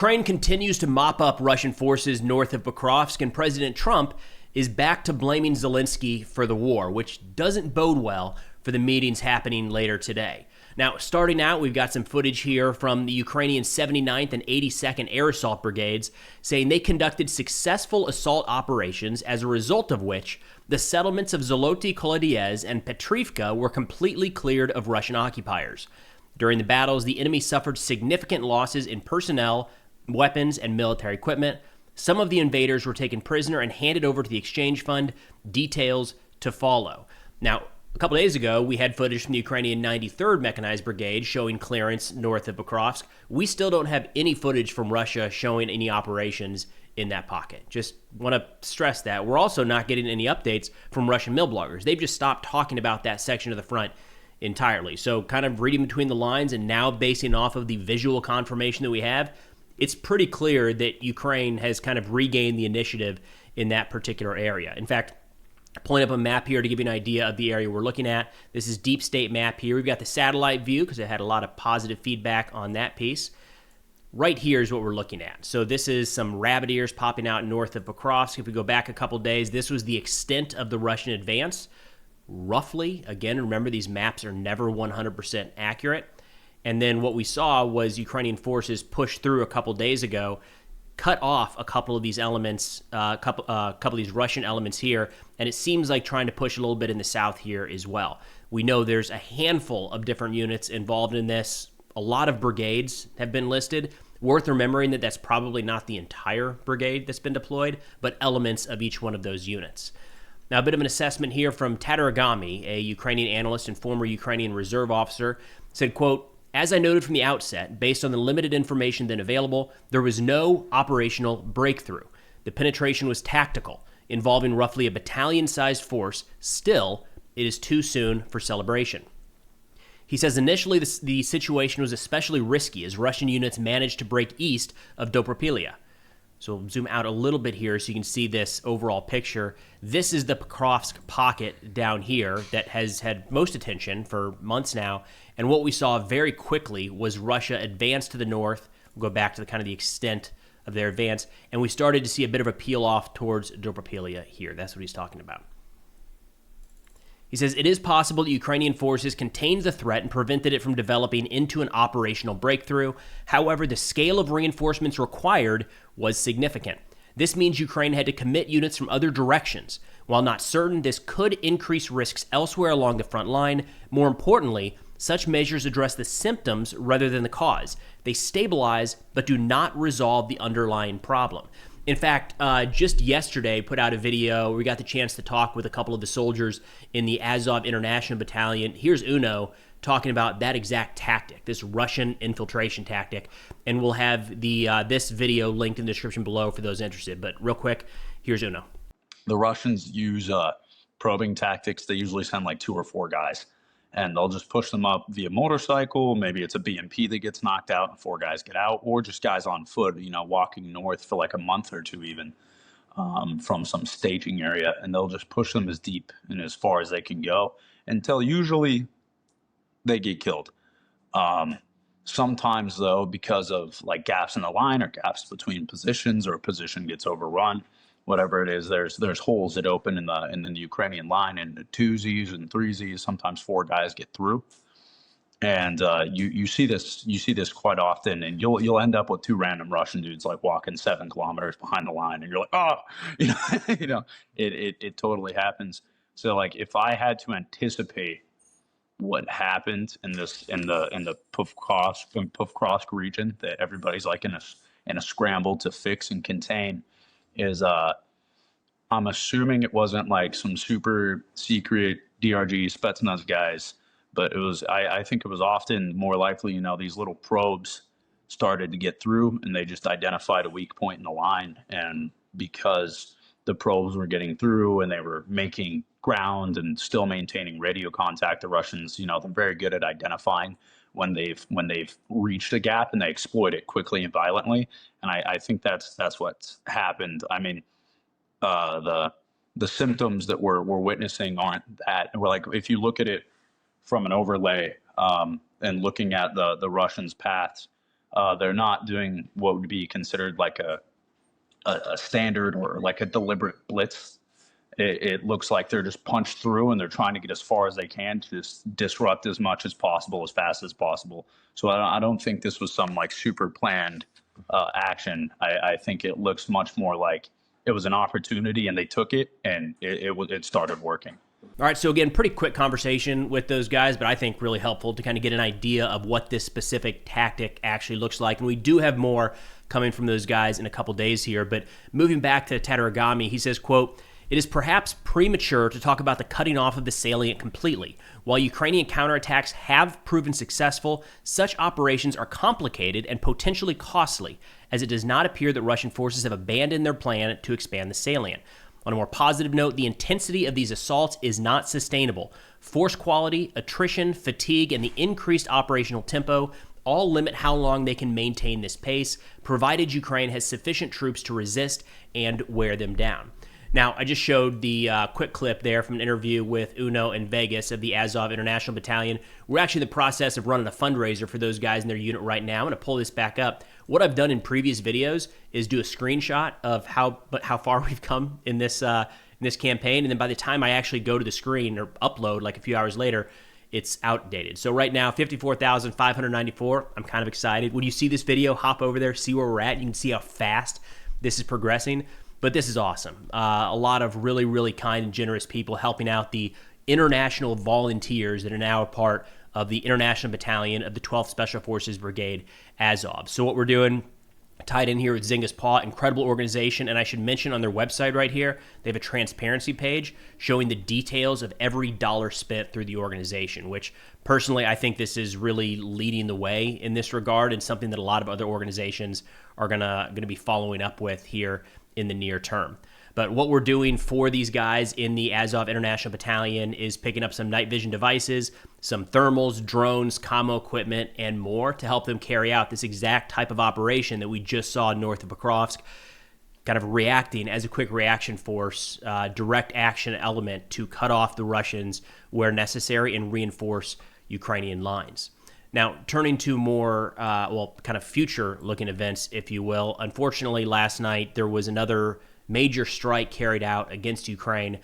Ukraine continues to mop up Russian forces north of Pokrovsk, and President Trump is back to blaming Zelenskyy for the war, which doesn't bode well for the meetings happening later today. Now, starting out, we've got some footage here from the Ukrainian 79th and 82nd Air Assault Brigades saying they conducted successful assault operations, as a result of which the settlements of Zoloty Kolodiez and Petrivka were completely cleared of Russian occupiers. During the battles, the enemy suffered significant losses in personnel, weapons, and military equipment. Some of the invaders were taken prisoner and handed over to the exchange fund. Details to follow. Now, a couple days ago, we had footage from the Ukrainian 93rd Mechanized Brigade showing clearance north of Pokrovsk. We still don't have any footage from Russia showing any operations in that pocket. Just want to stress that. We're also not getting any updates from Russian milbloggers. They've just stopped talking about that section of the front entirely. So kind of reading between the lines and now basing off of the visual confirmation that we have, it's pretty clear that Ukraine has kind of regained the initiative in that particular area. In fact, pulling up a map here to give you an idea of the area we're looking at. This is deep state map here. We've got the satellite view because it had a lot of positive feedback on that piece. Right here is what we're looking at. So this is some rabbit ears popping out north of Pokrovsk. If we go back a couple days, this was the extent of the Russian advance. Roughly, again, remember these maps are never 100% accurate. And then what we saw was Ukrainian forces push through a couple days ago, cut off a couple of these elements, a couple of these Russian elements here, and it seems like trying to push a little bit in the south here as well. We know there's a handful of different units involved in this. A lot of brigades have been listed. Worth remembering that that's probably not the entire brigade that's been deployed, but elements of each one of those units. Now, a bit of an assessment here from Tataragami, a Ukrainian analyst and former Ukrainian reserve officer, said, quote, "As I noted from the outset, based on the limited information then available, there was no operational breakthrough. The penetration was tactical, involving roughly a battalion-sized force. Still, it is too soon for celebration." He says initially the situation was especially risky as Russian units managed to break east of Dobropilia. So we'll zoom out a little bit here so you can see this overall picture. This is the Pokrovsk pocket down here that has had most attention for months now. And what we saw very quickly was Russia advance to the north. We'll go back to the extent of their advance. And we started to see a bit of a peel off towards Dobropilia here. That's what he's talking about. He says, it is possible that Ukrainian forces contained the threat and prevented it from developing into an operational breakthrough. However, the scale of reinforcements required was significant. This means Ukraine had to commit units from other directions. While not certain, this could increase risks elsewhere along the front line. More importantly, such measures address the symptoms rather than the cause. They stabilize, but do not resolve the underlying problem. In fact, just yesterday, put out a video where we got the chance to talk with a couple of the soldiers in the Azov International Battalion. Here's Uno talking about that exact tactic, this Russian infiltration tactic. And we'll have this video linked in the description below for those interested. But real quick, here's Uno. The Russians use probing tactics. They usually send like 2 or 4 guys. And they'll just push them up via motorcycle. Maybe it's a BMP that gets knocked out and 4 guys get out, or just guys on foot, walking north for like a month or 2 even from some staging area. And they'll just push them as deep and as far as they can go until usually they get killed. Sometimes, though, because of like gaps in the line or gaps between positions, or a position gets overrun, whatever it is, there's holes that open in the Ukrainian line, and the 2Zs and 3Zs, sometimes 4 guys get through. And you see this quite often, and you'll end up with 2 random Russian dudes like walking 7 kilometers behind the line, and you're like, oh, it totally happens. So like, if I had to anticipate what happened in the Pokrovsk region that everybody's like in a scramble to fix and contain, is I'm assuming it wasn't like some super secret DRG Spetsnaz guys, but it was, I think it was often more likely, these little probes started to get through and they just identified a weak point in the line. And because the probes were getting through and they were making ground and still maintaining radio contact, the Russians, they're very good at identifying when they've reached a gap, and they exploit it quickly and violently. And I think that's what's happened. I mean, the symptoms that we're witnessing aren't that. We're like, if you look at it from an overlay and looking at the Russians' paths, They're not doing what would be considered like a standard or like a deliberate blitz. It looks like they're just punched through and they're trying to get as far as they can to just disrupt as much as possible, as fast as possible. So I don't think this was some like super planned action. I think it looks much more like it was an opportunity and they took it, and it started working. All right, so again, pretty quick conversation with those guys, but I think really helpful to kind of get an idea of what this specific tactic actually looks like. And we do have more coming from those guys in a couple days here. But moving back to Tatarigami, he says, quote, "It is perhaps premature to talk about the cutting off of the salient completely. While Ukrainian counterattacks have proven successful, such operations are complicated and potentially costly, as it does not appear that Russian forces have abandoned their plan to expand the salient. On a more positive note, the intensity of these assaults is not sustainable. Force quality, attrition, fatigue, and the increased operational tempo all limit how long they can maintain this pace, provided Ukraine has sufficient troops to resist and wear them down." Now, I just showed the quick clip there from an interview with Uno in Vegas of the Azov International Battalion. We're actually in the process of running a fundraiser for those guys in their unit right now. I'm going to pull this back up. What I've done in previous videos is do a screenshot of how far we've come in this campaign, and then by the time I actually go to the screen or upload, like a few hours later, it's outdated. So right now, 54,594. I'm kind of excited. When you see this video, hop over there, see where we're at. You can see how fast this is progressing. But this is awesome. A lot of really, really kind and generous people helping out the international volunteers that are now a part of the International Battalion of the 12th Special Forces Brigade, Azov. So what we're doing, tied in here with Zynga's Paw, incredible organization. And I should mention on their website right here, they have a transparency page showing the details of every dollar spent through the organization, which personally, I think this is really leading the way in this regard, and something that a lot of other organizations are gonna be following up with here in the near term. But what we're doing for these guys in the Azov International Battalion is picking up some night vision devices, some thermals, drones, commo equipment, and more to help them carry out this exact type of operation that we just saw north of Pokrovsk, kind of reacting as a quick reaction force, direct action element to cut off the Russians where necessary and reinforce Ukrainian lines. Now, turning to more, kind of future-looking events, if you will. Unfortunately, last night there was another major strike carried out against Ukraine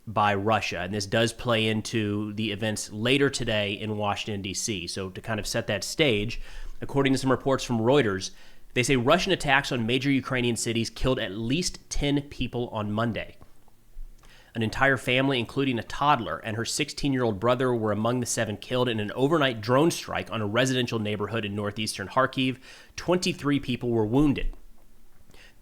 by Russia, and this does play into the events later today in Washington, D.C. So to kind of set that stage, according to some reports from Reuters, they say Russian attacks on major Ukrainian cities killed at least 10 people on Monday. An entire family, including a toddler and her 16-year-old brother, were among the 7 killed in an overnight drone strike on a residential neighborhood in northeastern Kharkiv. 23 people were wounded.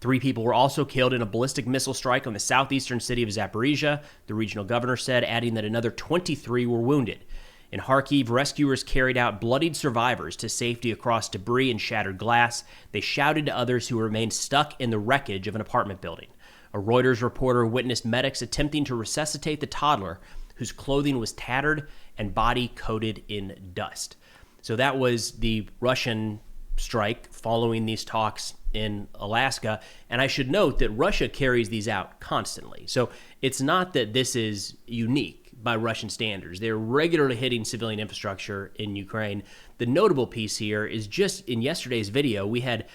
3 people were also killed in a ballistic missile strike on the southeastern city of Zaporizhia, the regional governor said, adding that another 23 were wounded. In Kharkiv, rescuers carried out bloodied survivors to safety across debris and shattered glass. They shouted to others who remained stuck in the wreckage of an apartment building. A Reuters reporter witnessed medics attempting to resuscitate the toddler, whose clothing was tattered and body coated in dust. So that was the Russian strike following these talks in Alaska. And I should note that Russia carries these out constantly. So it's not that this is unique by Russian standards. They're regularly hitting civilian infrastructure in Ukraine. The notable piece here is just in yesterday's video, we had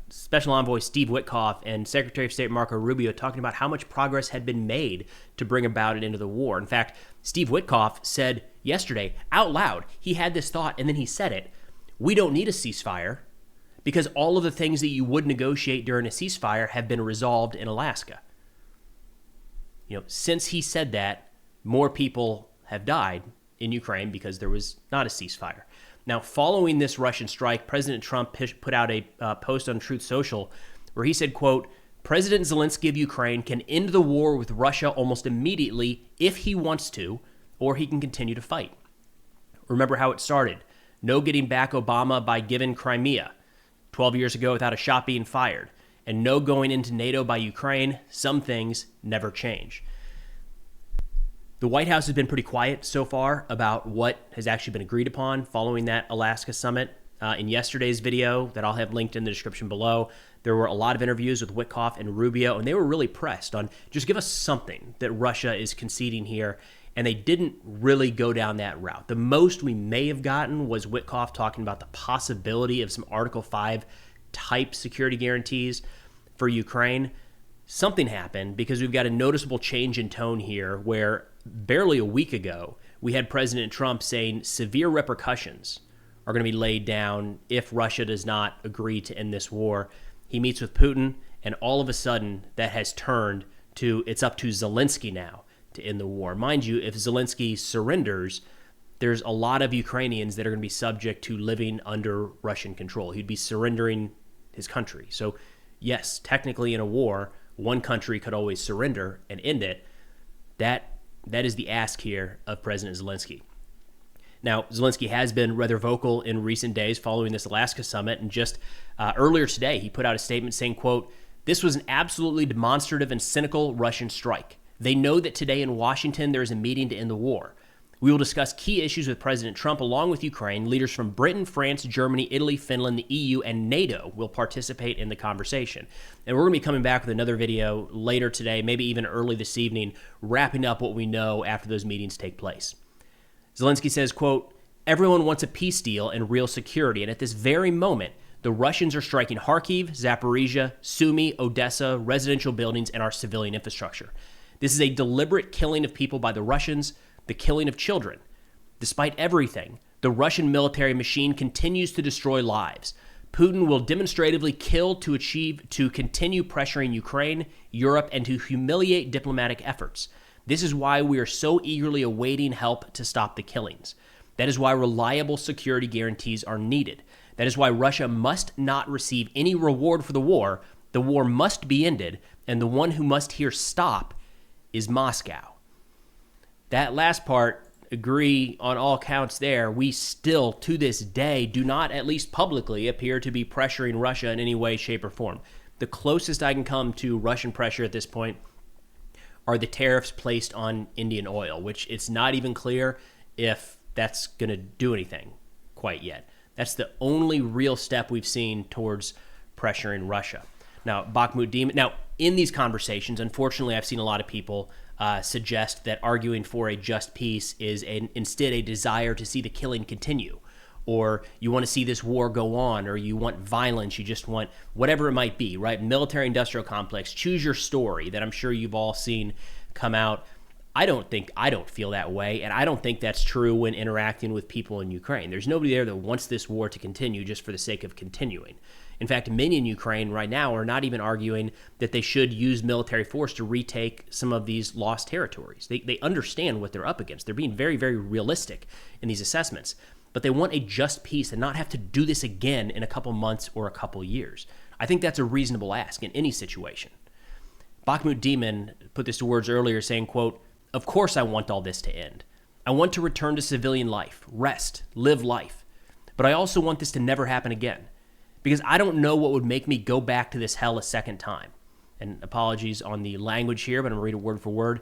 Special Envoy Steve Witkoff and Secretary of State Marco Rubio talking about how much progress had been made to bring about an end to the war. In fact, Steve Witkoff said yesterday out loud, he had this thought and then he said it, we don't need a ceasefire because all of the things that you would negotiate during a ceasefire have been resolved in Alaska. Since he said that, more people have died in Ukraine because there was not a ceasefire. Now, following this Russian strike, President Trump put out a post on Truth Social where he said, quote, President Zelenskyy of Ukraine can end the war with Russia almost immediately if he wants to, or he can continue to fight. Remember how it started. No getting back Obama by giving Crimea 12 years ago without a shot being fired. And no going into NATO by Ukraine. Some things never change. The White House has been pretty quiet so far about what has actually been agreed upon following that Alaska summit. In yesterday's video that I'll have linked in the description below, there were a lot of interviews with Witkoff and Rubio, and they were really pressed on just give us something that Russia is conceding here. And they didn't really go down that route. The most we may have gotten was Witkoff talking about the possibility of some Article 5 type security guarantees for Ukraine. Something happened because we've got a noticeable change in tone here where barely a week ago, we had President Trump saying severe repercussions are going to be laid down if Russia does not agree to end this war. He meets with Putin, and all of a sudden that has turned to it's up to Zelenskyy now to end the war. Mind you, if Zelenskyy surrenders, there's a lot of Ukrainians that are going to be subject to living under Russian control. He'd be surrendering his country. So yes, technically in a war, one country could always surrender and end it. That is the ask here of President Zelenskyy. Now, Zelenskyy has been rather vocal in recent days following this Alaska summit, and just earlier today, he put out a statement saying, quote, "This was an absolutely demonstrative and cynical Russian strike. They know that today in Washington there is a meeting to end the war. We will discuss key issues with President Trump along with Ukraine. Leaders from Britain, France, Germany, Italy, Finland, the EU, and NATO will participate in the conversation." And we're going to be coming back with another video later today, maybe even early this evening, wrapping up what we know after those meetings take place. Zelenskyy says, quote, "Everyone wants a peace deal and real security, and at this very moment, the Russians are striking Kharkiv, Zaporizhia, Sumy, Odessa, residential buildings, and our civilian infrastructure. This is a deliberate killing of people by the Russians, the killing of children. Despite everything, the Russian military machine continues to destroy lives. Putin will demonstratively kill to continue pressuring Ukraine, Europe, and to humiliate diplomatic efforts. This is why we are so eagerly awaiting help to stop the killings. That is why reliable security guarantees are needed. That is why Russia must not receive any reward for the war. The war must be ended, and the one who must here stop is Moscow." That last part, agree on all counts there. We still, to this day, do not, at least publicly, appear to be pressuring Russia in any way, shape, or form. The closest I can come to Russian pressure at this point are the tariffs placed on Indian oil, which it's not even clear if that's going to do anything quite yet. That's the only real step we've seen towards pressuring Russia. Now, Bakhmut Demon. Now, in these conversations, unfortunately, I've seen a lot of people suggest that arguing for a just peace is instead a desire to see the killing continue, or you want to see this war go on, or you want violence, you just want whatever it might be, right? Military-industrial complex, choose your story that I'm sure you've all seen come out. I don't feel that way, and I don't think that's true when interacting with people in Ukraine. There's nobody there that wants this war to continue just for the sake of continuing. In fact, many in Ukraine right now are not even arguing that they should use military force to retake some of these lost territories. They understand what they're up against. They're being very, very realistic in these assessments. But they want a just peace and not have to do this again in a couple months or a couple years. I think that's a reasonable ask in any situation. Bakhmut Demon put this to words earlier saying, quote, "Of course I want all this to end. I want to return to civilian life, rest, live life. But I also want this to never happen again. Because I don't know what would make me go back to this hell a second time." And apologies on the language here, but I'm going to read it word for word.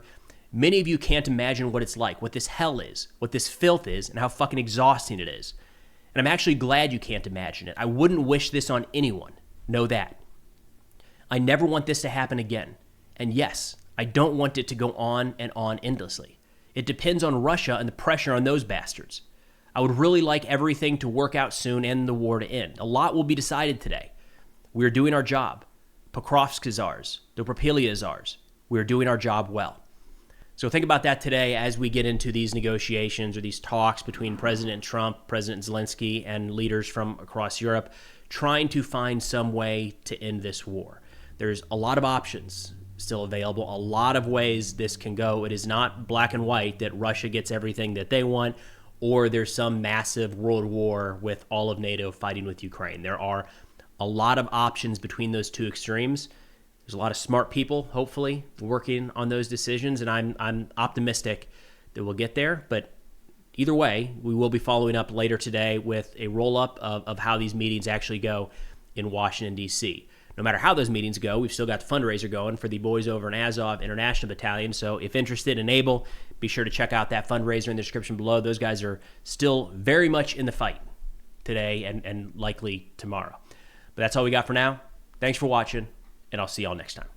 "Many of you can't imagine what it's like, what this hell is, what this filth is, and how fucking exhausting it is. And I'm actually glad you can't imagine it. I wouldn't wish this on anyone. Know that. I never want this to happen again. And yes, I don't want it to go on and on endlessly. It depends on Russia and the pressure on those bastards. I would really like everything to work out soon and the war to end. A lot will be decided today. We are doing our job. Pokrovsk is ours. Dobropilia is ours. We are doing our job well." So think about that today as we get into these negotiations or these talks between President Trump, President Zelenskyy, and leaders from across Europe, trying to find some way to end this war. There's a lot of options still available, a lot of ways this can go. It is not black and white that Russia gets everything that they want, or there's some massive world war with all of NATO fighting with Ukraine. There are a lot of options between those two extremes. There's a lot of smart people, hopefully, working on those decisions, and I'm optimistic that we'll get there. But either way, we will be following up later today with a roll-up of how these meetings actually go in Washington, D.C. No matter how those meetings go, we've still got the fundraiser going for the boys over in Azov International Battalion. So if interested and able, be sure to check out that fundraiser in the description below. Those guys are still very much in the fight today and likely tomorrow. But that's all we got for now. Thanks for watching, and I'll see y'all next time.